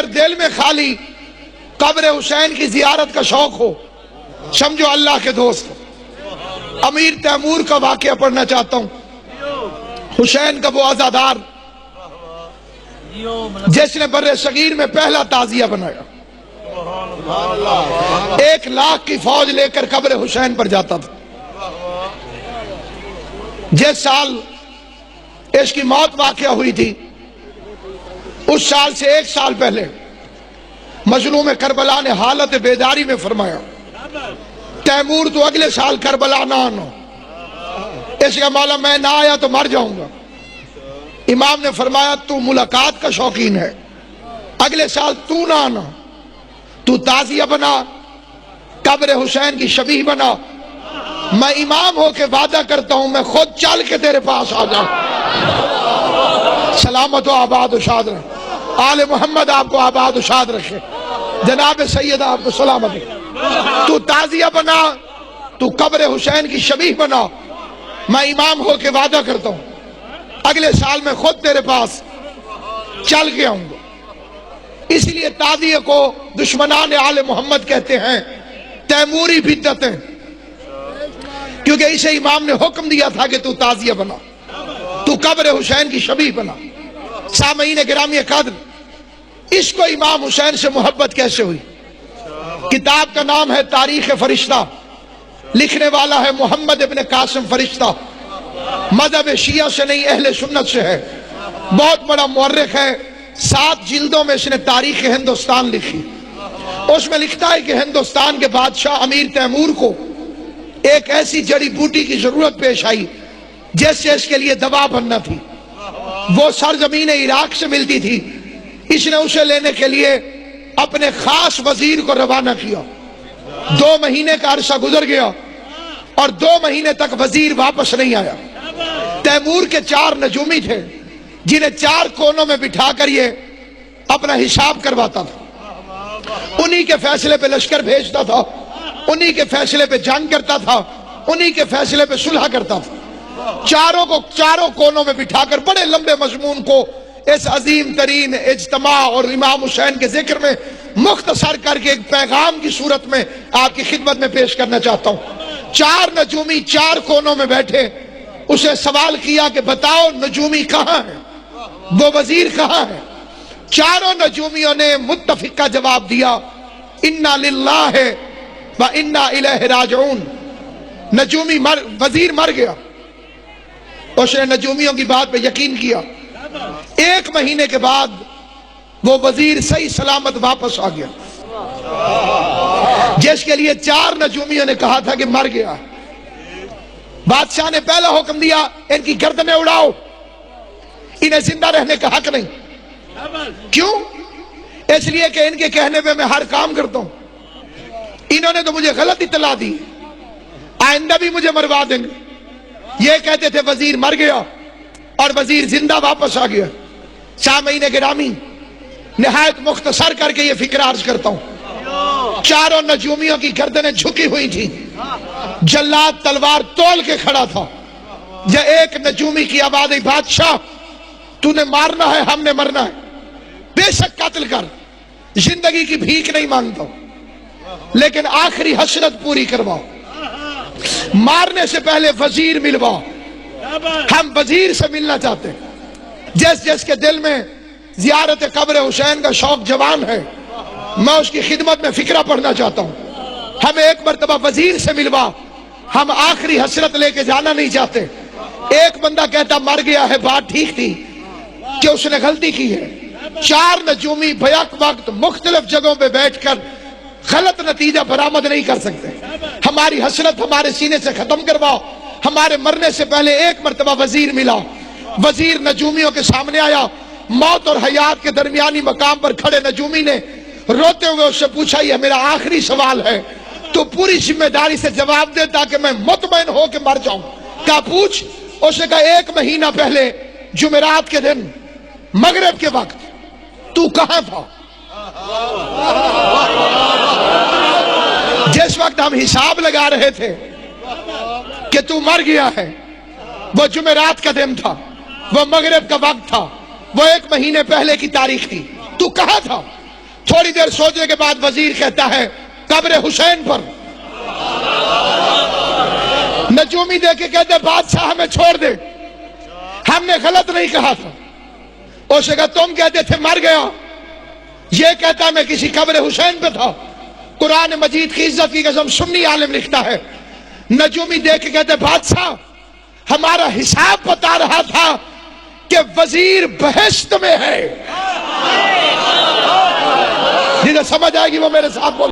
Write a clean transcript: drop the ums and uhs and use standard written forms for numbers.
اگر دل میں خالی قبر حسین کی زیارت کا شوق ہو، سمجھو اللہ کے دوست ہو۔ امیر تیمور کا واقعہ پڑھنا چاہتا ہوں، حسین کا وہ عزادار جس نے بر صغیر میں پہلا تعزیہ بنایا، 1,00,000 کی فوج لے کر قبر حسین پر جاتا تھا۔ جس سال اس کی موت واقعہ ہوئی تھی، اس سال سے 1 سال پہلے مظلوم کربلا نے حالت بیداری میں فرمایا، تیمور تو اگلے سال کربلا نہ آنا، اس کا مولا میں نہ آیا تو مر جاؤں گا۔ امام نے فرمایا تو ملاقات کا شوقین ہے، اگلے سال تو نہ آنا، تو تعزیہ بنا، قبر حسین کی شبیہ بنا، میں امام ہو کے وعدہ کرتا ہوں میں خود چل کے تیرے پاس آ جاؤں۔ سلامت و آباد و شاد رہے، آل محمد آپ کو آباد و شاد رکھے، جناب سیدہ آپ کو سلامت رکھے۔ تو تعزیہ بنا، تو قبر حسین کی شبیہ بنا، میں امام ہو کے وعدہ کرتا ہوں اگلے سال میں خود تیرے پاس چل کے آؤں گا۔ اس لیے تعزیہ کو دشمنان آل محمد کہتے ہیں تیموری بدعتیں، کیونکہ اسے امام نے حکم دیا تھا کہ تو تعزیہ بنا، تو قبر حسین کی شبیہ بنا۔ سامعین گرامی قدر، اس کو امام حسین سے محبت کیسے ہوئی؟ کتاب کا نام ہے تاریخ فرشتہ، لکھنے والا ہے محمد ابن قاسم فرشتہ، مذہب شیعہ سے نہیں اہل سنت سے ہے، بہت بڑا مورخ ہے، 7 جلدوں میں اس نے تاریخ ہندوستان لکھی۔ اس میں لکھتا ہے کہ ہندوستان کے بادشاہ امیر تیمور کو ایک ایسی جڑی بوٹی کی ضرورت پیش آئی جس سے اس کے لیے دوا بننا تھی، وہ سرزمین عراق سے ملتی تھی۔ اس نے اسے لینے کے لیے اپنے خاص وزیر کو روانہ کیا۔ 2 مہینے کا عرصہ گزر گیا اور 2 مہینے تک وزیر واپس نہیں آیا۔ تیمور کے 4 نجومی تھے جنہیں 4 کونوں میں بٹھا کر یہ اپنا حساب کرواتا تھا، انہی کے فیصلے پہ لشکر بھیجتا تھا، انہی کے فیصلے پہ جنگ کرتا تھا، انہی کے فیصلے پہ صلح کرتا تھا۔ چاروں کونوں میں بٹھا کر بڑے لمبے مضمون کو اس عظیم ترین اجتماع اور امام حسین کے ذکر میں مختصر کر کے ایک پیغام کی صورت میں آپ کی خدمت میں پیش کرنا چاہتا ہوں۔ 4 نجومی 4 کونوں میں بیٹھے، اسے سوال کیا کہ بتاؤ نجومی کہاں ہے، وہ وزیر کہاں ہے؟ 4 نجومیوں نے متفقہ جواب دیا، انا للہ و انا الیہ راجعون۔ وزیر مر گیا۔ اس نے نجومیوں کی بات پہ یقین کیا۔ 1 مہینے کے بعد وہ وزیر صحیح سلامت واپس آ گیا، جس کے لیے 4 نجومیوں نے کہا تھا کہ مر گیا۔ بادشاہ نے پہلا حکم دیا ان کی گردنیں اڑاؤ، انہیں زندہ رہنے کا حق نہیں۔ کیوں؟ اس لیے کہ ان کے کہنے پہ میں ہر کام کرتا ہوں، انہوں نے تو مجھے غلط اطلاع دی، آئندہ بھی مجھے مروا دیں گے۔ یہ کہتے تھے وزیر مر گیا اور وزیر زندہ واپس آ گیا۔ سامعین گرامی، نہایت مختصر کر کے یہ فکر عرض کرتا ہوں، 4 نجومیوں کی گردنیں جھکی ہوئی تھی، جلاد تلوار تول کے کھڑا تھا۔ جب ایک نجومی کی آواز آئی، بادشاہ تو نے مارنا ہے، ہم نے مرنا ہے، بے شک قتل کر، زندگی کی بھیک نہیں مانگتا، لیکن آخری حسرت پوری کرواؤ، مارنے سے پہلے وزیر ملواؤ، ہم وزیر سے ملنا چاہتے ہیں۔ جس کے دل میں زیارت قبر حسین کا شوق جوان ہے، میں اس کی خدمت میں فکرہ پڑھنا چاہتا ہوں، ہمیں ایک مرتبہ وزیر سے ملوا، ہم آخری حسرت لے کے جانا نہیں چاہتے۔ ایک بندہ کہتا مر گیا ہے، بات ٹھیک تھی کہ اس نے غلطی کی ہے۔ 4 نجومی بیک وقت مختلف جگہوں پہ بیٹھ کر غلط نتیجہ برآمد نہیں کر سکتے۔ ہماری حسرت ہمارے سینے سے ختم کرواؤ۔ ہمارے مرنے سے پہلے ایک مرتبہ وزیر ملا، وزیر نجومیوں کے سامنے آیا، موت اور حیات کے درمیانی مقام پر کھڑے نجومی نے روتے ہوئے اس سے پوچھا، یہ میرا آخری سوال ہے، تو پوری ذمہ داری سے جواب دے تاکہ میں مطمئن ہو کے مر جاؤں۔ کہا پوچھ۔ اس نے کہا 1 مہینہ پہلے جمعرات کے دن مغرب کے وقت تو کہاں تھا؟ جس وقت ہم حساب لگا رہے تھے کہ تو مر گیا ہے، وہ جمعرات کا دن تھا، وہ مغرب کا وقت تھا، وہ 1 مہینے پہلے کی تاریخ تھی، تو کہاں تھا؟ تھوڑی دیر سوچنے کے بعد وزیر کہتا ہے قبر حسین پر. نجومی دیکھ کے کہتے بادشاہ ہمیں چھوڑ دے, ہم نے غلط نہیں کہا تھا. اس نے کہا تم کہتے تھے مر گیا, یہ کہتا میں کسی قبر حسین پہ تھا. قرآن مجید کی عزت کی قسم سنی عالم لکھتا ہے, نجومی دیکھ کے کہتے بادشاہ ہمارا حساب بتا رہا تھا کہ وزیر بہشت میں ہے. جنہیں سمجھ آئے گی وہ میرے ساتھ بول.